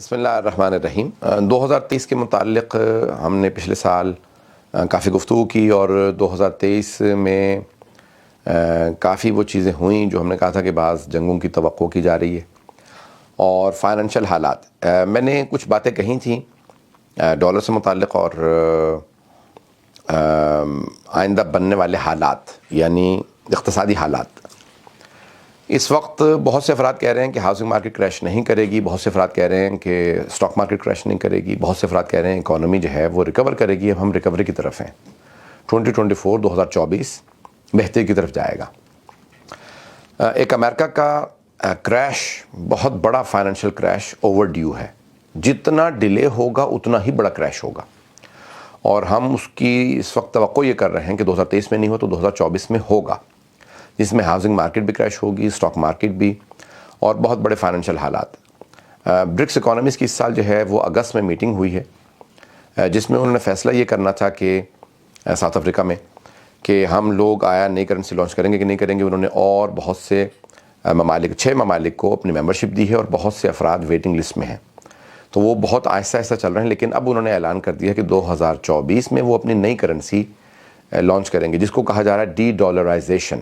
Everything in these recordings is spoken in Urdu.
بسم اللہ الرحمن الرحیم۔ 2023 کے متعلق ہم نے پچھلے سال کافی گفتگو کی اور 2023 میں کافی وہ چیزیں ہوئیں جو ہم نے کہا تھا کہ بعض جنگوں کی توقع کی جا رہی ہے اور فائنینشیل حالات۔ میں نے کچھ باتیں کہی تھیں ڈالر سے متعلق اور آئندہ بننے والے حالات یعنی اقتصادی حالات۔ اس وقت بہت سے افراد کہہ رہے ہیں کہ ہاؤسنگ مارکیٹ کریش نہیں کرے گی، بہت سے افراد کہہ رہے ہیں کہ اسٹاک مارکیٹ کریش نہیں کرے گی، بہت سے افراد کہہ رہے ہیں اکانومی جو ہے وہ ریکور کرے گی۔ اب ہم ریکوری کی طرف ہیں، 2024 بہتری کی طرف جائے گا۔ ایک امریکہ کا کریش بہت بڑا فائنینشیل کریش اوور ڈیو ہے، جتنا ڈیلے ہوگا اتنا ہی بڑا کریش ہوگا، اور ہم اس کی اس وقت توقع یہ کر رہے ہیں کہ 2023 میں نہیں ہو تو 2024 میں ہوگا، جس میں ہاؤسنگ مارکیٹ بھی کریش ہوگی، اسٹاک مارکیٹ بھی، اور بہت بڑے فائنینشیل حالات۔ برکس اکانومیز کی اس سال جو ہے وہ اگست میں میٹنگ ہوئی ہے، جس میں انہوں نے فیصلہ یہ کرنا تھا کہ ساؤتھ افریقہ میں کہ ہم لوگ آیا نئی کرنسی لانچ کریں گے کہ نہیں کریں گے۔ انہوں نے اور بہت سے ممالک 6 ممالک کو اپنی ممبرشپ دی ہے اور بہت سے افراد ویٹنگ لسٹ میں ہیں، تو وہ بہت آہستہ آہستہ چل رہے ہیں، لیکن اب انہوں نے اعلان کر دیا کہ 2024 میں وہ اپنی نئی کرنسی لانچ کریں گے، جس کو کہا جا رہا ہے ڈی ڈالرائزیشن،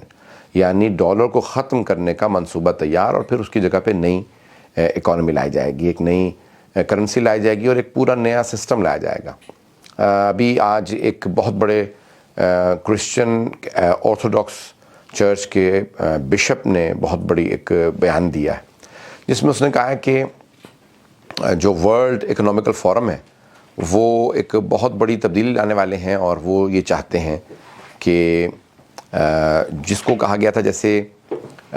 یعنی ڈالر کو ختم کرنے کا منصوبہ تیار، اور پھر اس کی جگہ پہ نئی اکانومی لائی جائے گی، ایک نئی کرنسی لائی جائے گی اور ایک پورا نیا سسٹم لایا جائے گا۔ ابھی آج ایک بہت بڑے کرسچن آرتھوڈاکس چرچ کے بشپ نے بہت بڑی ایک بیان دیا ہے، جس میں اس نے کہا ہے کہ جو ورلڈ اکنامیکل فورم ہے وہ ایک بہت بڑی تبدیلی لانے والے ہیں، اور وہ یہ چاہتے ہیں کہ جس کو کہا گیا تھا جیسے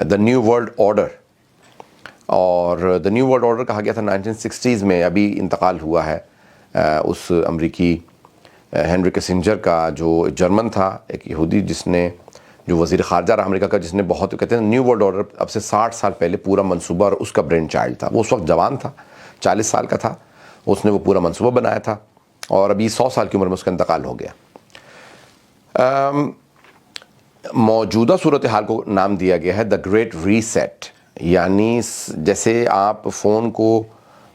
دا نیو ورلڈ آرڈر، اور دا نیو ورلڈ آرڈر کہا گیا تھا 1960s میں، ابھی انتقال ہوا ہے اس امریکی ہینری کسنجر کا، جو جرمن تھا، ایک یہودی، جس نے جو وزیر خارجہ رہا امریکہ کا، جس نے بہت کہتے ہیں نیو ورلڈ آرڈر اب سے 60 سال پہلے پورا منصوبہ، اور اس کا برین چائلڈ تھا، وہ اس وقت جوان تھا، 40 سال کا تھا، اس نے وہ پورا منصوبہ بنایا تھا، اور ابھی 100 سال کی عمر میں اس کا انتقال ہو گیا۔ موجودہ صورتحال کو نام دیا گیا ہے دا گریٹ ریسیٹ، یعنی جیسے آپ فون کو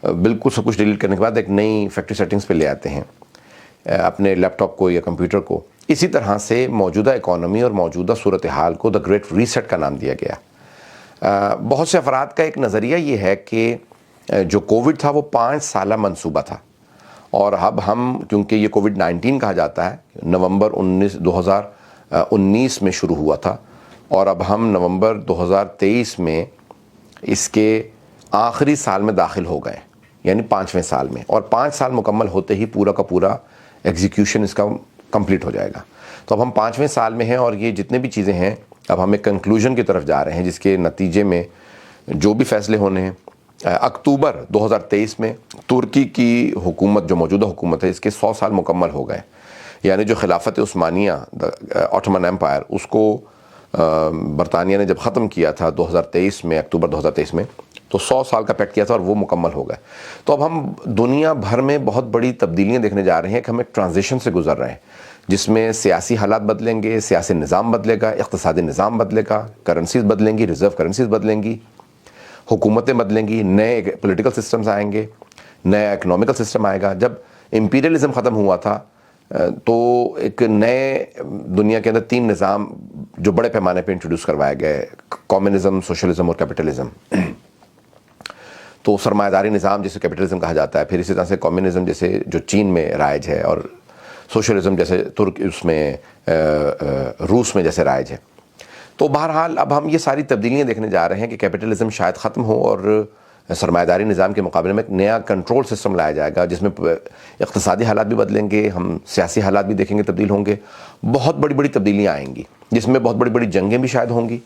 بالکل سب کچھ ڈیلیٹ کرنے کے بعد ایک نئی فیکٹری سیٹنگز پہ لے آتے ہیں اپنے لیپ ٹاپ کو یا کمپیوٹر کو، اسی طرح سے موجودہ اکانومی اور موجودہ صورتحال کو دا گریٹ ریسیٹ کا نام دیا گیا۔ بہت سے افراد کا ایک نظریہ یہ ہے کہ جو کووڈ تھا وہ 5 سالہ منصوبہ تھا، اور اب ہم کیونکہ یہ کووڈ-19 کہا جاتا ہے، نومبر 2019 میں شروع ہوا تھا، اور اب ہم نومبر 2023 میں اس کے آخری سال میں داخل ہو گئے، یعنی 5ویں سال میں، اور 5 سال مکمل ہوتے ہی پورا کا پورا ایگزیکیوشن اس کا کمپلیٹ ہو جائے گا۔ تو اب ہم 5ویں سال میں ہیں، اور یہ جتنے بھی چیزیں ہیں اب ہم ایک کنکلوژن کی طرف جا رہے ہیں، جس کے نتیجے میں جو بھی فیصلے ہونے ہیں۔ اکتوبر 2023 میں ترکی کی حکومت، جو موجودہ حکومت ہے، اس کے 100 سال مکمل ہو گئے، یعنی جو خلافت عثمانیہ آٹومن ایمپائر، اس کو برطانیہ نے جب ختم کیا تھا 2023 میں، اکتوبر 2023 میں، تو 100 سال کا پیکٹ کیا تھا اور وہ مکمل ہو گئے۔ تو اب ہم دنیا بھر میں بہت بڑی تبدیلیاں دیکھنے جا رہے ہیں کہ ہم ایک ٹرانزیشن سے گزر رہے ہیں، جس میں سیاسی حالات بدلیں گے، سیاسی نظام بدلے گا، اقتصادی نظام بدلے گا، کرنسیز بدلیں گی، ریزرو کرنسیز بدلیں گی، حکومتیں بدلیں گی، نئے پولیٹیکل سسٹمز آئیں گے، نیا اکنامیکل سسٹم آئے گا۔ جب امپیریلزم ختم ہوا تھا تو ایک نئے دنیا کے اندر 3 نظام جو بڑے پیمانے پہ انٹروڈیوس کروائے گئے، کمیونزم، سوشلزم اور کیپٹلزم۔ تو سرمایہ داری نظام جسے کیپٹلزم کہا جاتا ہے، پھر اسی طرح سے کمیونزم جیسے جو چین میں رائج ہے، اور سوشلزم جیسے اس میں روس میں جیسے رائج ہے۔ تو بہرحال اب ہم یہ ساری تبدیلیاں دیکھنے جا رہے ہیں کہ کیپٹلزم شاید ختم ہو، اور سرمایہ داری نظام کے مقابلے میں ایک نیا کنٹرول سسٹم لایا جائے گا، جس میں اقتصادی حالات بھی بدلیں گے، ہم سیاسی حالات بھی دیکھیں گے تبدیل ہوں گے، بہت بڑی بڑی تبدیلیاں آئیں گی، جس میں بہت بڑی بڑی جنگیں بھی شاید ہوں گی،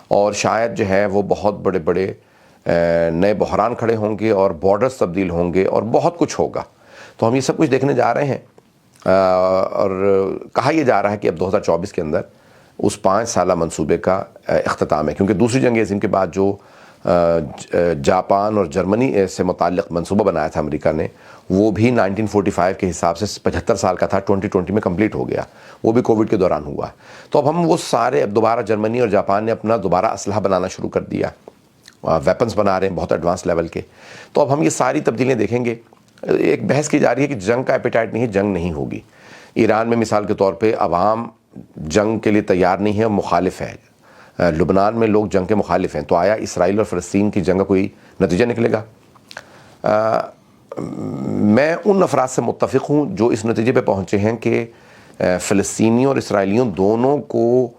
اور شاید جو ہے وہ بہت بڑے بڑے نئے بحران کھڑے ہوں گے، اور بارڈرز تبدیل ہوں گے، اور بہت کچھ ہوگا۔ تو ہم یہ سب کچھ دیکھنے جا رہے ہیں، اور کہا یہ جا رہا ہے کہ اب 2024 کے اندر اس 5 سالہ منصوبے کا اختتام ہے، کیونکہ دوسری جنگ عظیم کے بعد جو جاپان اور جرمنی سے متعلق منصوبہ بنایا تھا امریکہ نے، وہ بھی 1945 کے حساب سے 75 سال کا تھا، 2020 میں کمپلیٹ ہو گیا، وہ بھی کووڈ کے دوران ہوا۔ تو اب ہم وہ سارے، اب دوبارہ جرمنی اور جاپان نے اپنا دوبارہ اسلحہ بنانا شروع کر دیا، ویپنز بنا رہے ہیں بہت ایڈوانس لیول کے. تو اب ہم یہ ساری تبدیلیاں دیکھیں گے. ایک بحث کی جا رہی ہے کہ جنگ کا ایپیٹائٹ نہیں ہے, جنگ نہیں ہوگی. ایران میں مثال کے طور پہ عوام جنگ کے لیے تیار نہیں ہے, مخالف ہے. لبنان میں لوگ جنگ کے مخالف ہیں. تو آیا اسرائیل اور فلسطین کی جنگ کا کوئی نتیجہ نکلے گا؟ میں ان افراد سے متفق ہوں جو اس نتیجے پہ پہنچے ہیں کہ فلسطینیوں اور اسرائیلیوں دونوں کو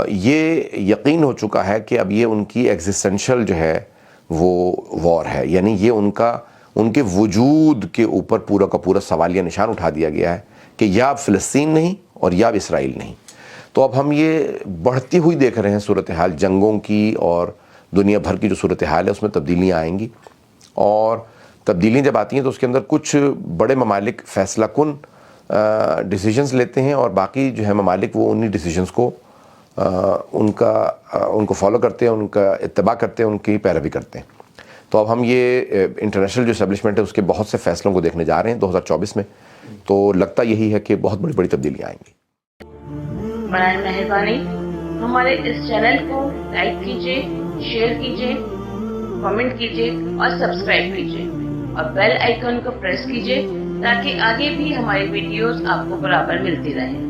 یہ یقین ہو چکا ہے کہ اب یہ ان کی ایگزسٹنشل جو ہے وہ وار ہے. یعنی یہ ان کے وجود کے اوپر پورا کا پورا سوالیہ نشان اٹھا دیا گیا ہے کہ یا اب فلسطین نہیں اور یا اب اسرائیل نہیں. تو اب ہم یہ بڑھتی ہوئی دیکھ رہے ہیں صورتحال جنگوں کی, اور دنیا بھر کی جو صورتحال ہے اس میں تبدیلیاں آئیں گی. اور تبدیلیاں جب آتی ہیں تو اس کے اندر کچھ بڑے ممالک فیصلہ کن ڈیسیجنز لیتے ہیں, اور باقی جو ہے ممالک وہ انہی ڈیسیجنز کو ان کو فالو کرتے ہیں, ان کا اتباع کرتے ہیں, ان کی پیروی کرتے ہیں. تو اب ہم یہ انٹرنیشنل جو اسٹیبلشمنٹ ہے اس کے بہت سے فیصلوں کو دیکھنے جا رہے ہیں 2024 میں. تو لگتا یہی ہے کہ بہت بڑی بڑی تبدیلیاں آئیں گی. برائے مہربانی ہمارے اس چینل کو لائک کیجیے, شیئر کیجیے, کمنٹ کیجیے اور سبسکرائب کیجیے, اور بیل آئیکن کو پریس کیجیے تاکہ آگے بھی ہماری ویڈیوز آپ کو برابر ملتی رہیں.